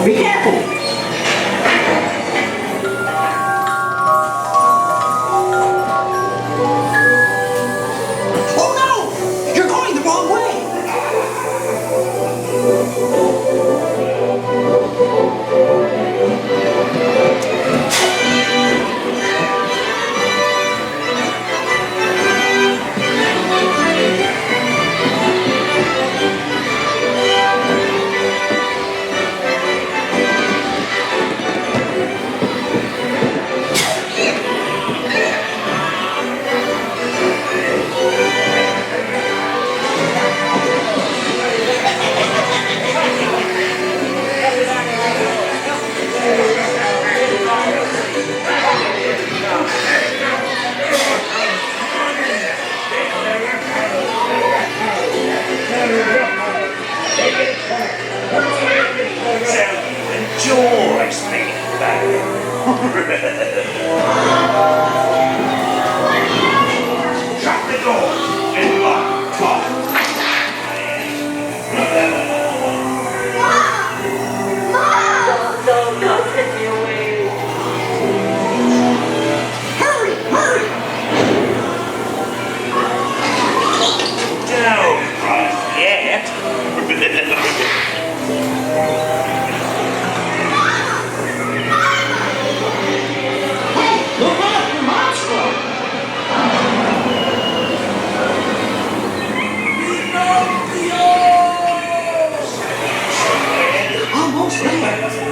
Be careful. Oh no! You're going the wrong way. Enjoy speaking back. Shut the door and lock off. Don't take me away. Hurry, hurry. Don't run yet. Look out, the monster. Almost there.